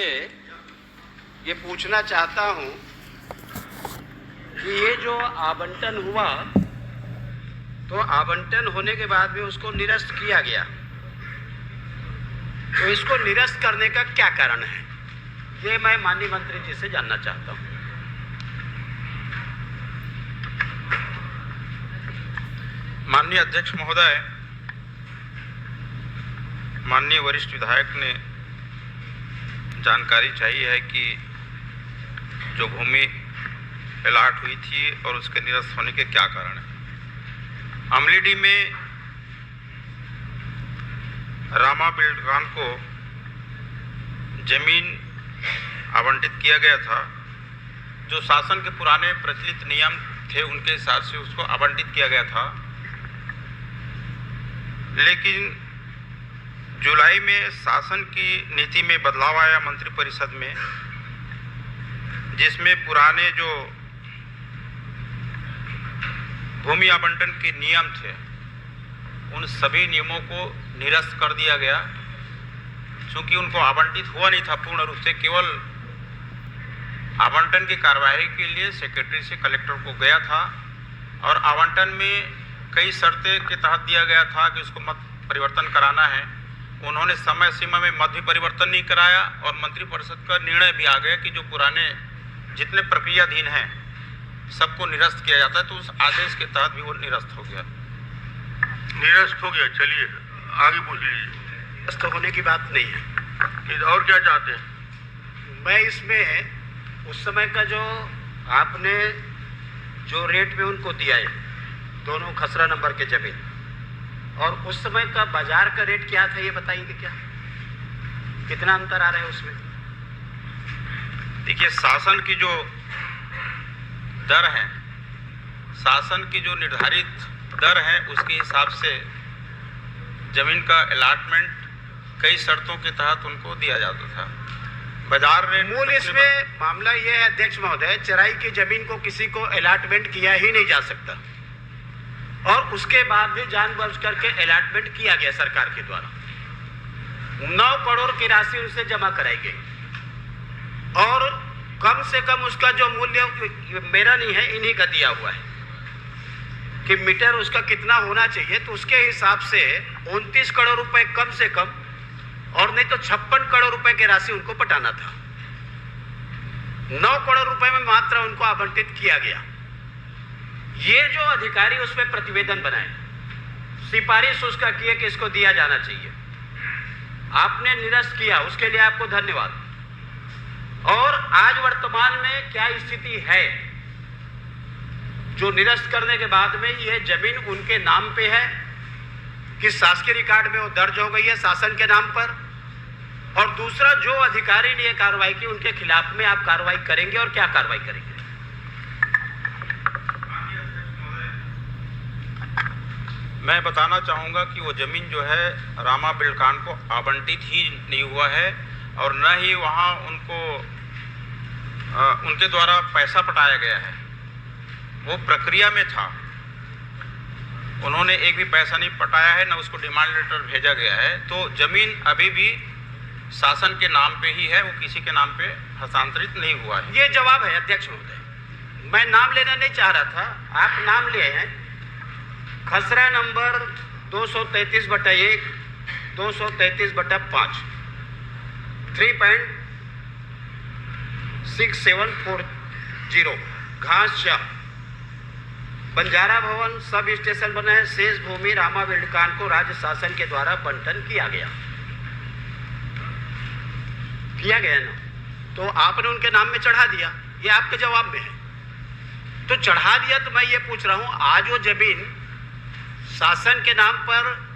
से ये पूछना चाहता हूं कि ये जो आवंटन हुआ, तो आवंटन होने के बाद में उसको निरस्त किया गया, तो इसको निरस्त करने का क्या कारण है, ये मैं माननीय मंत्री जी से जानना चाहता हूं। माननीय अध्यक्ष महोदय, माननीय वरिष्ठ विधायक ने जानकारी चाहिए है कि जो भूमि अलॉट हुई थी और उसके निरस्त होने के क्या कारण है। अमलीडीह में रामा बिल्डकॉन को जमीन आवंटित किया गया था, जो शासन के पुराने प्रचलित नियम थे उनके हिसाब से उसको आवंटित किया गया था। लेकिन जुलाई में शासन की नीति में बदलाव आया मंत्रिपरिषद में, जिसमें पुराने जो भूमि आवंटन के नियम थे उन सभी नियमों को निरस्त कर दिया गया, क्योंकि उनको आवंटित हुआ नहीं था पूर्ण रूप से। केवल आवंटन की कार्यवाही के लिए सेक्रेटरी से कलेक्टर को गया था और आवंटन में कई शर्तें के तहत दिया गया था कि उसको मत परिवर्तन कराना है। उन्होंने समय सीमा में मत भी परिवर्तन नहीं कराया और मंत्रिपरिषद का निर्णय भी आ गया कि जो पुराने जितने प्रक्रियाधीन हैं सबको निरस्त किया जाता है, तो उस आदेश के तहत भी वो निरस्त हो गया। चलिए आगे पूछ लीजिए। निरस्त होने की बात नहीं है। और क्या चाहते हैं? मैं इसमें उस समय का जो आपने जो रेट पे उनको दिया है, दोनों खसरा नंबर के जमीन, और उस समय का बाजार का रेट क्या था ये बताएंगे क्या? कितना अंतर आ रहा है उसमें? देखिए, शासन की जो दर है, शासन की जो निर्धारित दर है उसके हिसाब से जमीन का अलॉटमेंट कई शर्तों के तहत उनको दिया जाता था। बाजार रेट मूल इसमें मामला ये है अध्यक्ष महोदय, चराई की जमीन को किसी को अलॉटमेंट किया ही नहीं जा सकता, और उसके बाद भी जानबूझ करके अलॉटमेंट किया गया सरकार के द्वारा। 9 करोड़ की राशि उनसे जमा कराई गई और कम से कम उसका जो मूल्य मेरा नहीं है, इन्हीं का दिया हुआ है कि मीटर उसका कितना होना चाहिए, तो उसके हिसाब से 29 करोड़ रुपए कम से कम, और नहीं तो 56 करोड़ रुपए की राशि उनको पटाना था। 9 करोड़ रुपए में मात्र उनको आवंटित किया गया। ये जो अधिकारी उसमें प्रतिवेदन बनाए, सिफारिश उसका किए कि इसको दिया जाना चाहिए, आपने निरस्त किया, उसके लिए आपको धन्यवाद। और आज वर्तमान में क्या स्थिति है, जो निरस्त करने के बाद में ये जमीन उनके नाम पे है कि शासकीय रिकॉर्ड में वो दर्ज हो गई है शासन के नाम पर, और दूसरा जो अधिकारी ने कार्रवाई की उनके खिलाफ में आप कार्रवाई करेंगे और क्या कार्रवाई करेंगे? मैं बताना चाहूँगा कि वो ज़मीन जो है रामा बिल्डकॉन को आवंटित ही नहीं हुआ है, और न ही वहाँ उनके द्वारा पैसा पटाया गया है। वो प्रक्रिया में था, उन्होंने एक भी पैसा नहीं पटाया है, न उसको डिमांड लेटर भेजा गया है। तो ज़मीन अभी भी शासन के नाम पे ही है, वो किसी के नाम पे हस्तांतरित नहीं हुआ है। ये जवाब है अध्यक्ष महोदय। मैं नाम लेना नहीं चाह रहा था, आप नाम लिए हैं। खसरा नंबर 233/1, 233/5, 3.6740 घासशाह बंजारा भवन सब स्टेशन बना है। शेष भूमि रामा बिल्डकॉन को राज्य शासन के द्वारा बंटन किया गया ना, तो आपने उनके नाम में चढ़ा दिया, ये आपके जवाब में है। तो चढ़ा दिया, तो मैं ये पूछ रहा हूं, आज वो जमीन शासन के नाम पर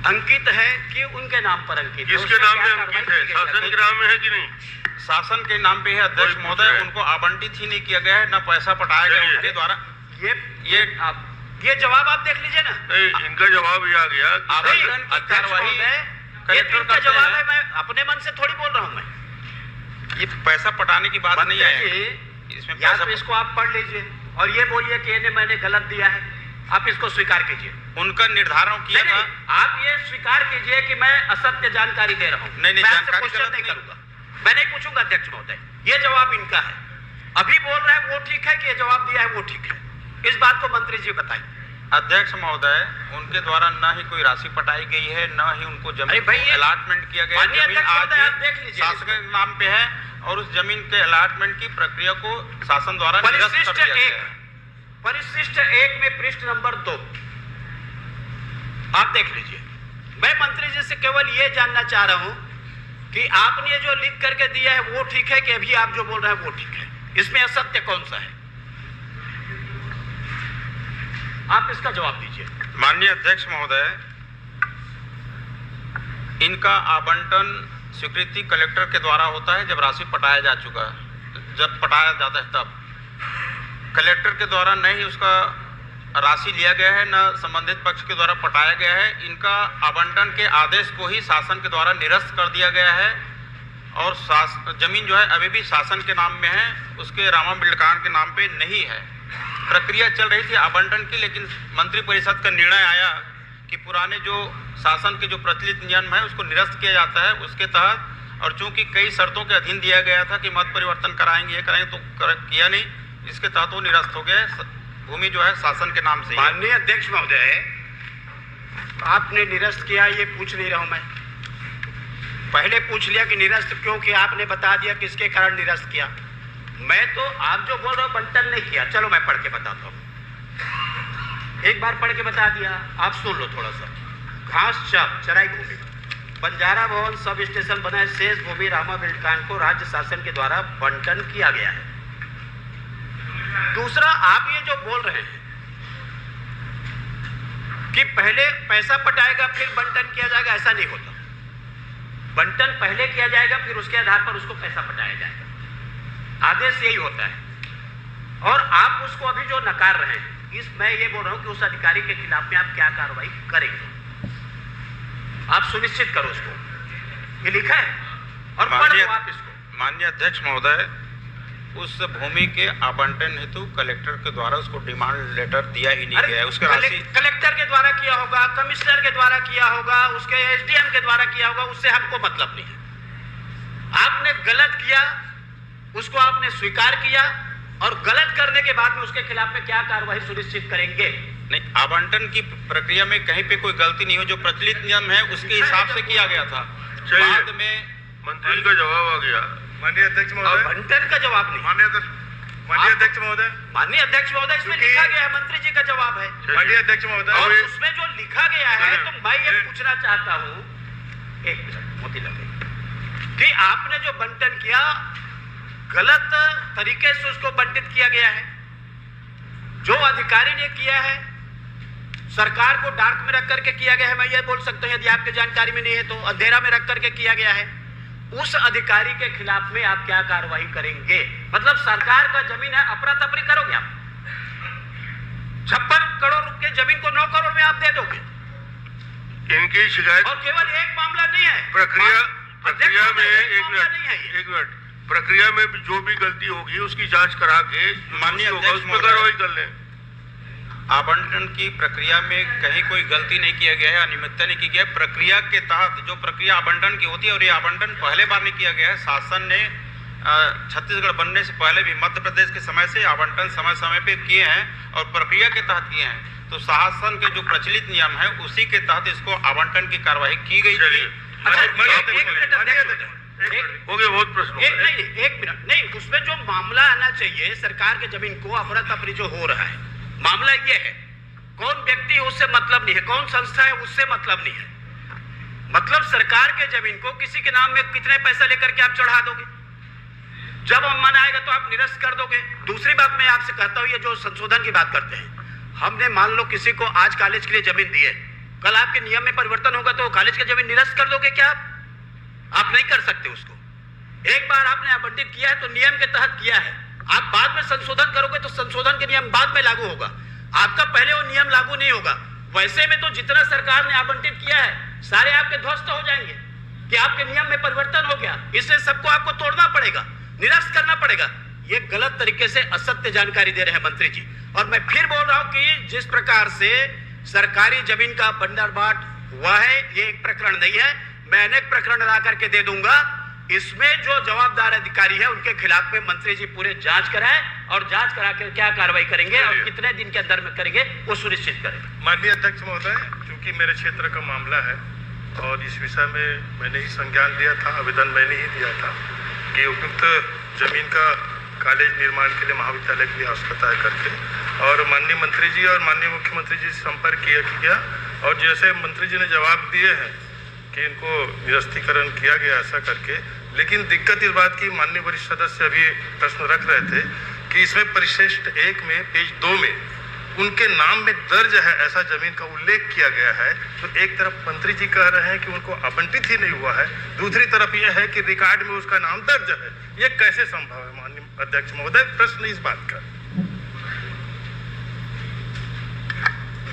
अंकित है कि उनके नाम पर अंकित है? किसके नाम में अंकित है? शासन के नाम में है कि नहीं? शासन के नाम पे है अध्यक्ष महोदय, उनको आवंटित ही नहीं किया गया है, न पैसा पटाया गया उनके द्वारा। ये जवाब आप देख लीजिए ना। इनका जवाब ये आ गया। आवंटन की कार्यवाही कलेक्टर का जवाब है, मैं अपने मन से थोड़ी बोल रहा हूं। मैं ये पैसा पटाने की बात नहीं है इसमें। या तो इसको आप पढ़ लीजिए और ये बोलिए कि मैंने गलत दिया है। आप इसको स्वीकार कीजिए। उनका निर्धारण किया नहीं, था। नहीं, आप ये स्वीकार कीजिए कि मैं असत्य जानकारी दे रहा हूं। नहीं, मैं आपसे जानकारी क्वेश्चन गलत नहीं नहीं। करूंगा, मैं नहीं पूछूंगा अध्यक्ष महोदय, ये जवाब इनका है। अभी बोल रहे हैं वो ठीक है कि ये जवाब दिया है वो ठीक है, इस बात को मंत्री जी बताइए। अध्यक्ष महोदय, उनके द्वारा न ही कोई राशि पटाई गई है, न ही उनको अरे जमीन भाई, ये अलॉटमेंट किया गया है। माननीय जमीन अध्यक्ष आज महोदय, आप देख लीजिए शासन के नाम पे है और उस जमीन के अलॉटमेंट की प्रक्रिया को शासन द्वारा निरस्त कर परिशिष्ट दिया गया एक, है। परिशिष्ट 1 में पृष्ठ नंबर 2 आप देख लीजिए। मैं मंत्री जी से केवल ये जानना चाह रहा हूं कि आपने जो लिख करके दिया है वो ठीक है कि अभी आप जो बोल रहे हैं वो ठीक है, इसमें असत्य कौन सा है, आप इसका जवाब दीजिए। माननीय अध्यक्ष महोदय, इनका आवंटन स्वीकृति कलेक्टर के द्वारा होता है जब राशि पटाया जा चुका है, जब पटाया जाता है तब कलेक्टर के द्वारा न ही उसका राशि लिया गया है, न संबंधित पक्ष के द्वारा पटाया गया है। इनका आवंटन के आदेश को ही शासन के द्वारा निरस्त कर दिया गया है और जमीन जो है अभी भी शासन के नाम में है, उसके रामा बिल्डकान के नाम पे नहीं है। प्रक्रिया चल रही थी आवंटन की, लेकिन मंत्री परिषद का निर्णय आया कि पुराने जो शासन के जो प्रचलित नियम है उसको निरस्त किया जाता है उसके तहत, और चूंकि कई शर्तों के अधीन दिया गया था कि मत परिवर्तन कराएंगे, ये कराएंगे, तो किया नहीं, इसके तहत वो निरस्त हो गया। भूमि जो है शासन के नाम से। माननीय अध्यक्ष महोदय, आपने निरस्त किया ये पूछ नहीं रहा हूं मैं, पहले पूछ लिया कि निरस्त क्यों किया, आपने बता दिया किसके कारण निरस्त किया। मैं तो आप जो बोल रहे हो बंटन नहीं किया, चलो मैं पढ़ के बताता हूं, एक बार पढ़ के बता दिया, आप सुन लो थोड़ा सा। घास चाप चराई भूमि, बंजारा भवन सब स्टेशन बनाए, शेष भूमि रामा बिल्डकान को राज्य शासन के द्वारा बंटन किया गया है। दूसरा, आप ये जो बोल रहे हैं कि पहले पैसा पटाएगा फिर बंटन किया जाएगा, ऐसा नहीं होता। बंटन पहले किया जाएगा फिर उसके आधार पर उसको पैसा पटाया जाएगा, आदेश यही होता है। और आप उसको अभी जो नकार रहे हैं, मैं ये बोल रहा हूं कि उस अधिकारी के खिलाफ में आप क्या कार्रवाई करेंगे, आप सुनिश्चित करो उसको, ये लिखा है और पढ़ लो आप इसको। माननीय अध्यक्ष महोदय, उस भूमि के आवंटन हेतु कलेक्टर के द्वारा उसको डिमांड लेटर दिया ही नहीं गया है। उसके राशि कलेक्टर के द्वारा किया होगा, कमिश्नर के द्वारा किया होगा, उसके एसडीएम के द्वारा किया होगा, उससे हमको मतलब नहीं है। आपने गलत किया, उसको आपने स्वीकार किया और गलत करने के बाद में उसके खिलाफ में क्या कार्रवाई सुनिश्चित करेंगे? नहीं, आवंटन की प्रक्रिया में कहीं पे कोई गलती नहीं हो, जो प्रचलित नियम है उसके हिसाब से किया गया था। बाद में मंत्री का जवाब आ गया। माननीय अध्यक्ष महोदय, बंटन का जवाब नहीं। माननीय अध्यक्ष महोदय, माननीय अध्यक्ष महोदय, इसमें लिखा गया है, मंत्री जी का जवाब है। माननीय अध्यक्ष महोदय, और उसमें जो लिखा गया है, तो मैं ये पूछना चाहता हूं, एक मिनट मोतीलाल भाई, कि आपने जो बंटन किया गलत तरीके से उसको बंटित किया गया है। जो अधिकारी ने किया है सरकार को डार्क में रख करके किया गया है, मैं ये बोल सकता हूं, यदि आपकी जानकारी में नहीं है तो अंधेरा में रख करके किया गया है। उस अधिकारी के खिलाफ में आप क्या कार्रवाई करेंगे? मतलब सरकार का जमीन है, अफरा तफरी करोगे आप? 56 करोड़ रुपए जमीन को 9 करोड़ में आप दे दोगे? इनकी शिकायत और केवल एक मामला नहीं है, प्रक्रिया में एक नहीं मिनट प्रक्रिया में जो भी गलती होगी उसकी जांच करा के माननीय उस अध्यक्ष पर कार्रवाई कर लें। आवंटन की प्रक्रिया में कहीं कोई गलती नहीं किया गया है, अनियमितता नहीं की गया है। प्रक्रिया के तहत जो प्रक्रिया आवंटन की होती है, और ये आवंटन पहले बार नहीं किया गया है। शासन ने छत्तीसगढ़ बनने से पहले भी मध्य प्रदेश के समय से आवंटन समय समय पे किए हैं और प्रक्रिया के तहत किए हैं। तो शासन के जो प्रचलित नियम है उसी के तहत इसको आवंटन की कार्रवाई की गई थी। हो गया बहुत प्रश्न। एक मिनट नहीं, उसमें जो मामला आना चाहिए, सरकार के जमीन को अफरा तफरी जो हो रहा है, मामला ये है, कौन व्यक्ति उससे मतलब नहीं है, कौन संस्था है उससे मतलब नहीं है। मतलब सरकार के जमीन को किसी के नाम में कितने पैसा लेकर के आप चढ़ा दोगे, जब मन आएगा तो आप निरस्त कर दोगे। दूसरी बात मैं आपसे कहता हूं, ये जो संशोधन की बात करते हैं, हमने मान लो किसी को आज कॉलेज के लिए जमीन दी है, कल आपके नियम में परिवर्तन होगा तो कॉलेज की जमीन निरस्त कर दोगे क्या? आप नहीं कर सकते उसको। एक बार आपने आवंटित किया है तो नियम के तहत किया है, आप बाद में संशोधन करोगे तो संशोधन के नियम बाद में लागू होगा, आपका पहले वो नियम लागू नहीं होगा। वैसे में तो जितना सरकार ने आवंटित किया है सारे आपके ध्वस्त हो जाएंगे कि आपके नियम में परिवर्तन हो गया, इसलिए सबको आपको तोड़ना पड़ेगा, निरस्त करना पड़ेगा। ये गलत तरीके से असत्य जानकारी दे रहे हैं मंत्री जी। और मैं फिर बोल रहा हूं कि जिस प्रकार से सरकारी जमीन का बंदरबाट हुआ है, ये एक प्रकरण नहीं है, मैं अनेक प्रकरण ला करके दे दूंगा। इसमें जो जवाबदार अधिकारी है उनके खिलाफ में मंत्री जी पूरे जांच कराएं और जांच करा कर क्या कार्रवाई करेंगे और कितने दिन के अंदर में करेंगे वो सुनिश्चित करें। माननीय अध्यक्ष महोदय, चूंकि मेरे क्षेत्र का मामला है और इस विषय में मैंने ही संज्ञान लिया था, आवेदन मैंने ही दिया था कि उपयुक्त जमीन का कॉलेज निर्माण के लिए महाविद्यालय की आवश्यकता है करके, और माननीय मंत्री जी और माननीय मुख्यमंत्री जी से संपर्क किया और जैसे मंत्री जी ने जवाब दिए हैं कि इनको निरस्तीकरण किया गया ऐसा करके। लेकिन दिक्कत इस बात की, माननीय वरिष्ठ सदस्य अभी प्रश्न रख रहे थे कि इसमें परिशिष्ट 1 में पेज 2 में उनके नाम में दर्ज है ऐसा जमीन का उल्लेख किया गया है। तो एक तरफ मंत्री जी कह रहे हैं कि उनको आवंटित ही नहीं हुआ है, दूसरी तरफ यह है कि रिकॉर्ड में उसका नाम दर्ज है। ये कैसे संभव है माननीय अध्यक्ष महोदय? प्रश्न इस बात का।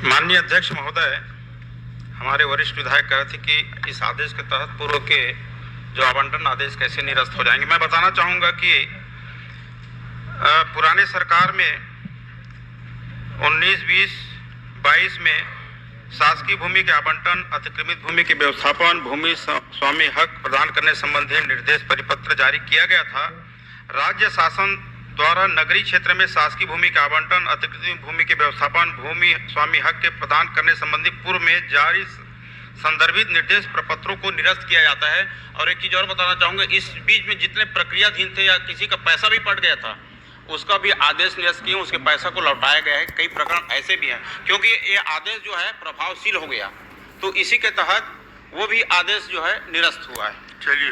माननीय अध्यक्ष महोदय, हमारे वरिष्ठ विधायक कह रहे थे कि इस आदेश के तहत पूर्व के जो आवंटन आदेश कैसे निरस्त हो जाएंगे। मैं बताना चाहूँगा कि पुराने सरकार में 19, 20, 22 में शासकीय भूमि के आवंटन, अतिक्रमित भूमि के व्यवस्थापन, भूमि स्वामी हक प्रदान करने संबंधी निर्देश परिपत्र जारी किया गया था। राज्य शासन द्वारा नगरीय क्षेत्र में शासकीय भूमि के आवंटन, अतिक्रमित भूमि के व्यवस्थापन, भूमि स्वामी हक के प्रदान करने संबंधी पूर्व में जारी संदर्भित निर्देश प्रपत्रों को निरस्त किया जाता है। और एक चीज और बताना चाहूँगा, इस बीच में जितने प्रक्रियाधीन थे या किसी का पैसा भी पड़ गया था उसका भी आदेश निरस्त किए, उसके पैसा को लौटाया गया है। कई प्रकरण ऐसे भी हैं क्योंकि ये आदेश जो है प्रभावशील हो गया, तो इसी के तहत वो भी आदेश जो है निरस्त हुआ है। चलिए।